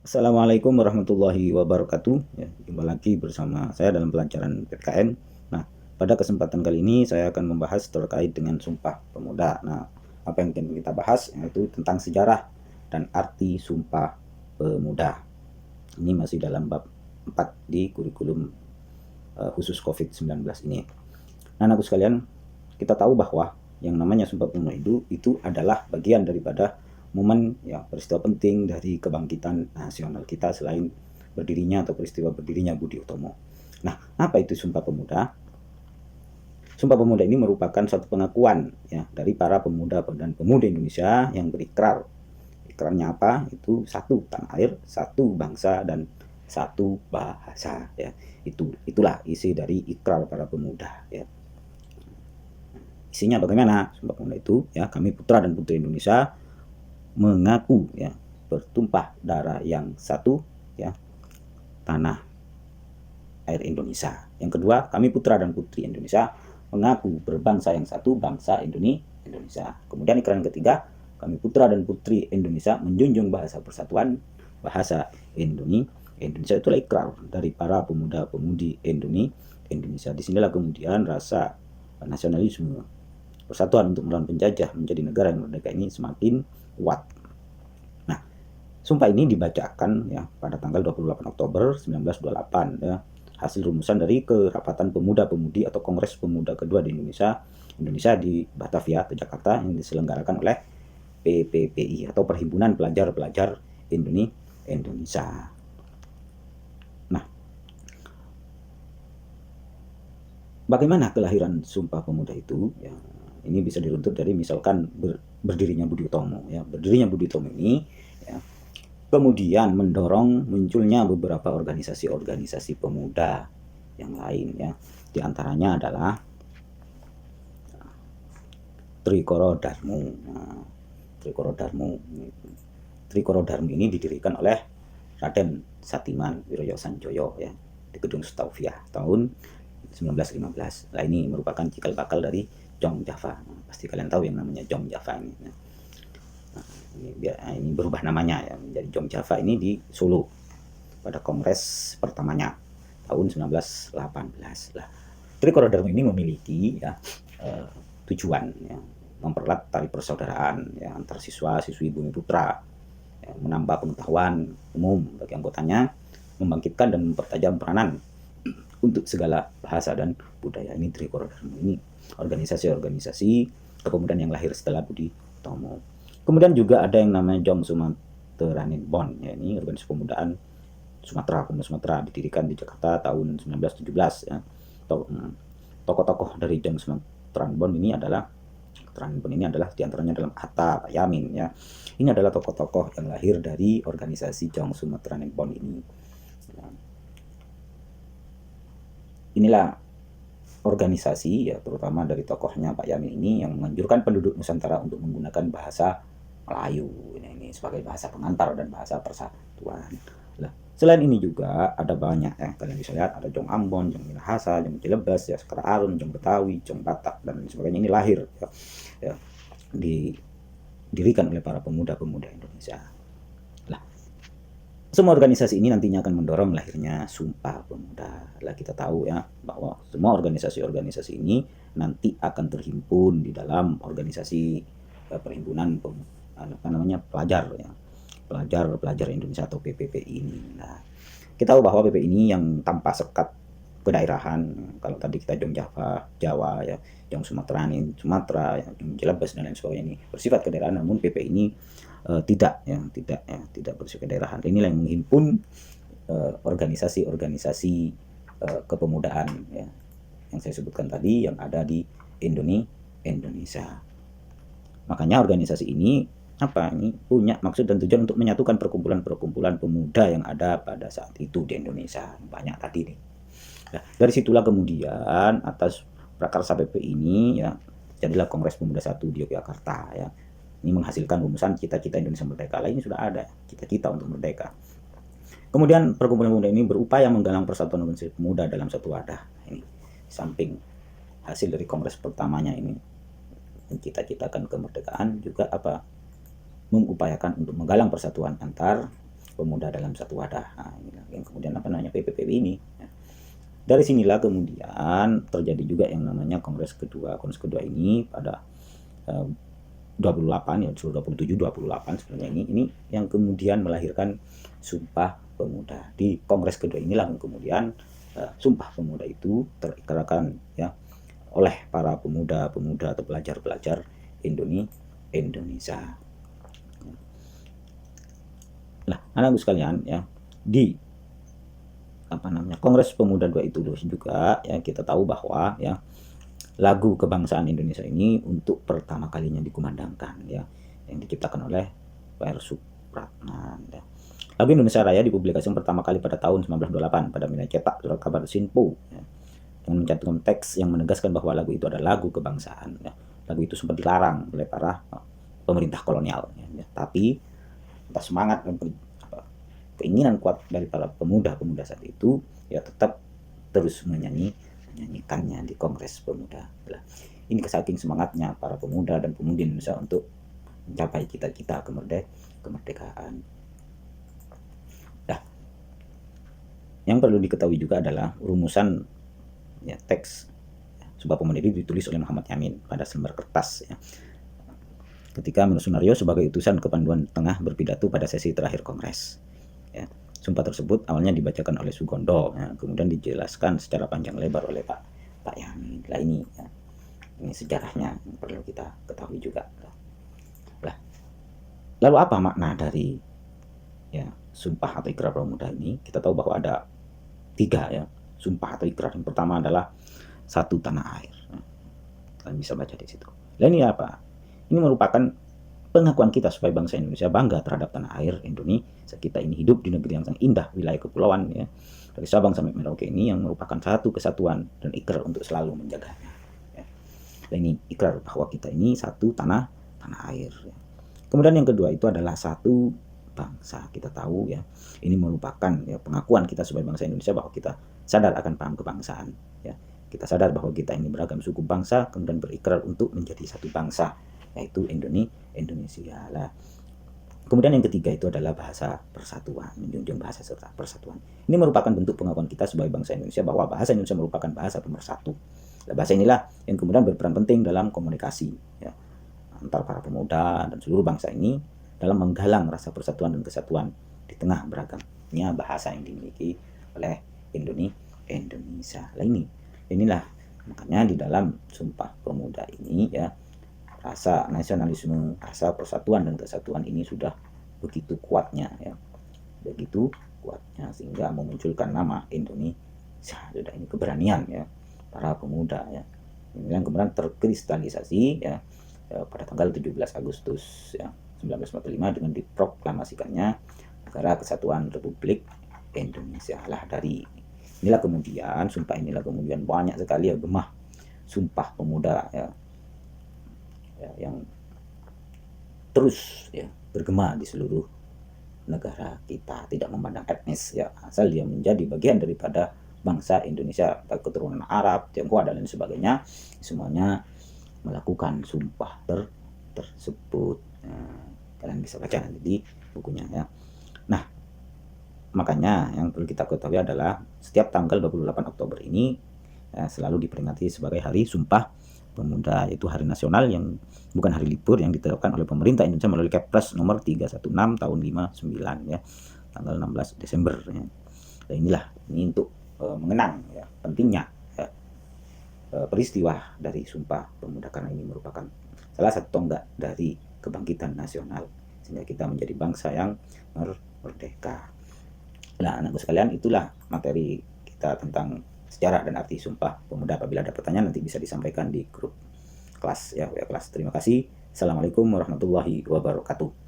Assalamualaikum warahmatullahi wabarakatuh. Ya, jumpa lagi bersama saya dalam pelajaran PPKN. Nah, pada kesempatan kali ini saya akan membahas terkait dengan Sumpah Pemuda. Nah, apa yang akan kita bahas yaitu tentang sejarah dan arti Sumpah Pemuda. Ini masih dalam bab 4 di kurikulum khusus COVID-19 ini. Nah, anak sekalian, kita tahu bahwa yang namanya Sumpah Pemuda itu adalah bagian daripada momen ya peristiwa penting dari kebangkitan nasional kita selain berdirinya atau peristiwa berdirinya Budi Utomo. Nah, apa itu Sumpah Pemuda? Sumpah Pemuda ini merupakan suatu pengakuan ya dari para pemuda dan pemudi Indonesia yang berikrar. Ikrarnya apa? Itu satu tanah air, satu bangsa dan satu bahasa ya. Itulah isi dari ikrar para pemuda ya. Isinya bagaimana? Sumpah Pemuda itu ya, kami putra dan putri Indonesia mengaku ya bertumpah darah yang satu ya, tanah air Indonesia. Yang kedua, kami putra dan putri Indonesia mengaku berbangsa yang satu, bangsa Indonesia. Kemudian ikrar yang ketiga, kami putra dan putri Indonesia menjunjung bahasa persatuan, bahasa Indonesia. Itulah ikrar dari para pemuda-pemudi Indonesia. Disinilah kemudian rasa nasionalisme, persatuan untuk melawan penjajah menjadi negara yang merdeka ini semakin kuat. Nah, sumpah ini dibacakan ya pada tanggal 28 Oktober 1928 ya, hasil rumusan dari kerapatan pemuda-pemudi atau Kongres Pemuda kedua di Indonesia di Batavia atau Jakarta yang diselenggarakan oleh PPPI atau Perhimpunan Pelajar-Pelajar Indonesia. Nah, bagaimana kelahiran Sumpah Pemuda itu? Ya, ini bisa diruntut dari misalkan berdirinya Budi Utomo ya. Berdirinya Budi Utomo ini ya, kemudian mendorong munculnya beberapa organisasi-organisasi pemuda yang lain ya. Di antaranya adalah Trikoro Darmu. Nah, Trikoro Darmu ini didirikan oleh Raden Satiman Wiroyo Sanjoyo ya di Gedung Staufiah tahun 1915. Nah, ini merupakan cikal bakal dari Jong Java. Nah, pasti kalian tahu yang namanya Jong Java ini. Nah, ini berubah namanya ya menjadi Jong Java ini di Solo pada kongres pertamanya tahun 1918. Lah, Trikoro Darmo ini memiliki ya tujuan ya, mempererat tali persaudaraan ya, antar siswa-siswi Bumi Putra, ya, menambah pengetahuan umum bagi anggotanya, membangkitkan dan mempertajam peranan untuk segala bahasa dan budaya. Ini Trikoro Darmo ini organisasi-organisasi kepemudaan yang lahir setelah Budi Utomo. Kemudian juga ada yang namanya Jong Sumatranin Bon ya, ini organisasi pemudaan Pemuda Sumatera didirikan di Jakarta tahun 1917 ya. Tokoh-tokoh dari Jong Sumatranin Bon ini adalah diantaranya dalam Hatta, Pak Yamin ya. Ini adalah tokoh-tokoh yang lahir dari organisasi Jong Sumatranin Bon ini. Inilah organisasi ya, terutama dari tokohnya Pak Yamin ini yang menganjurkan penduduk Nusantara untuk menggunakan bahasa Melayu ini sebagai bahasa pengantar dan bahasa persatuan. Nah, selain ini juga ada banyak ya, kalian bisa lihat ada Jong Ambon, Jong Minahasa, Jong Cilebes, ya Sekar Arun, Jong Betawi, Jong Batak dan sebagainya. Ini lahir ya, didirikan oleh para pemuda-pemuda Indonesia. Semua organisasi ini nantinya akan mendorong lahirnya Sumpah Pemuda. Lah, kita tahu ya bahwa semua organisasi-organisasi ini nanti akan terhimpun di dalam organisasi perhimpunan pelajar ya. Pelajar Indonesia atau PPPI ini. Nah, kita tahu bahwa PPPI ini yang tanpa sekat kedaerahan. Kalau tadi kita Jong Jawa ya, Jong Sumatera, ya, Jong Cilebes dan lain sebagainya ini bersifat kedaerahan, namun PPPI ini tidak bersifat kedaerahan. Inilah yang menghimpun organisasi-organisasi kepemudaan ya, yang saya sebutkan tadi yang ada di Indonesia. Makanya organisasi ini punya maksud dan tujuan untuk menyatukan perkumpulan-perkumpulan pemuda yang ada pada saat itu di Indonesia. Banyak tadi nih. Nah, dari situlah kemudian atas prakarsa PPPI ini ya jadilah Kongres Pemuda 1 di Yogyakarta ya. Ini menghasilkan rumusan cita-cita Indonesia merdeka. Lainnya sudah ada cita-cita untuk merdeka. Kemudian perkumpulan pemuda ini berupaya menggalang persatuan organisasi pemuda dalam satu wadah. Ini samping hasil dari kongres pertamanya ini mencita-citakan kemerdekaan, juga mengupayakan untuk menggalang persatuan antar pemuda dalam satu wadah. Nah, yang kemudian PPPI ini. Dari sinilah kemudian terjadi juga yang namanya Kongres kedua. Kongres kedua ini pada 28 ya, 27 28 sebenarnya ini yang kemudian melahirkan Sumpah Pemuda. Di Kongres kedua inilah yang kemudian Sumpah Pemuda itu terikrarkan ya oleh para pemuda-pemuda atau pelajar-pelajar Indonesia. Nah, anak-anak sekalian ya, di Kongres Pemuda 2 itu juga ya kita tahu bahwa ya lagu kebangsaan Indonesia ini untuk pertama kalinya dikumandangkan ya, yang diciptakan oleh P.R. Supratman ya. Lagu Indonesia Raya dipublikasikan pertama kali pada tahun 1928 pada nilai cetak surat kabar Sinpo ya, dengan mencantumkan teks yang menegaskan bahwa lagu itu adalah lagu kebangsaan ya. Lagu itu sempat dilarang oleh para pemerintah kolonial ya. Tapi entah semangat dan keinginan kuat dari para pemuda-pemuda saat itu ya tetap terus menyanyikannya di Kongres Pemuda. Ini saking semangatnya para pemuda dan pemudi Indonesia untuk mencapai cita-cita kemerdekaan. Nah, yang perlu diketahui juga adalah rumusan ya, teks Sumpah Pemuda itu ditulis oleh Muhammad Yamin pada selembar kertas ya. Ketika menurut Sunario sebagai utusan kepanduan tengah berpidato pada sesi terakhir Kongres. Ya, sumpah tersebut awalnya dibacakan oleh Sugondo, ya, kemudian dijelaskan secara panjang lebar oleh Pak Yamin. Lah ini, ya, ini sejarahnya yang perlu kita ketahui juga. Lah, lalu apa makna dari ya sumpah atau ikrar pemuda ini? Kita tahu bahwa ada 3 ya sumpah atau ikrar. Yang pertama adalah satu tanah air. Kalian bisa baca di situ. Lah ini apa? Ini merupakan pengakuan kita sebagai bangsa Indonesia bangga terhadap tanah air Indonesia. Kita ini hidup di negeri yang sangat indah, wilayah kepulauan ya, dari Sabang sampai Merauke ini yang merupakan satu kesatuan dan ikrar untuk selalu menjaganya. Ya. Dan ini ikrar bahwa kita ini satu tanah air. Ya. Kemudian yang kedua itu adalah satu bangsa. Kita tahu ya, ini merupakan ya pengakuan kita sebagai bangsa Indonesia bahwa kita sadar akan paham kebangsaan. Ya. Kita sadar bahwa kita ini beragam suku bangsa, kemudian berikrar untuk menjadi satu bangsa, yaitu Indonesia lah. Kemudian yang ketiga itu adalah bahasa persatuan, menjunjung bahasa serta persatuan. Ini merupakan bentuk pengakuan kita sebagai bangsa Indonesia bahwa bahasa Indonesia merupakan bahasa pemersatu. Nah, bahasa inilah yang kemudian berperan penting dalam komunikasi ya, antar para pemuda dan seluruh bangsa ini dalam menggalang rasa persatuan dan kesatuan di tengah beragamnya bahasa yang dimiliki oleh Indonesia. Lah inilah makanya di dalam Sumpah Pemuda ini ya, rasa nasionalisme, rasa persatuan dan kesatuan ini sudah begitu kuatnya ya. Begitu kuatnya sehingga memunculkan nama Indonesia. Sudah ini keberanian ya para pemuda ya. Ini yang kemudian terkristalisasi ya, pada tanggal 17 Agustus ya 1945 dengan diproklamasikannya Negara Kesatuan Republik Indonesia. Lah dari inilah kemudian sumpah inilah kemudian banyak sekali ya gemah Sumpah Pemuda ya, yang terus ya bergema di seluruh negara kita, tidak memandang etnis ya, asal dia menjadi bagian daripada bangsa Indonesia, keturunan Arab, Tionghoa dan lain sebagainya, semuanya melakukan sumpah tersebut. Kalian bisa baca nanti di bukunya ya. Nah, makanya yang perlu kita ketahui adalah setiap tanggal 28 Oktober ini selalu diperingati sebagai Hari Sumpah Pemuda, yaitu hari nasional yang bukan hari libur yang ditetapkan oleh pemerintah Indonesia melalui Kepres nomor 316 tahun 59 ya, tanggal 16 Desember ya. Dan inilah ini untuk mengenang ya, pentingnya ya, peristiwa dari Sumpah Pemuda, karena ini merupakan salah satu tonggak dari kebangkitan nasional sehingga kita menjadi bangsa yang merdeka. Nah, anak sekalian, itulah materi kita tentang sejarah dan arti Sumpah Pemuda. Apabila ada pertanyaan nanti bisa disampaikan di grup kelas ya, kelas. Terima kasih. Assalamualaikum warahmatullahi wabarakatuh.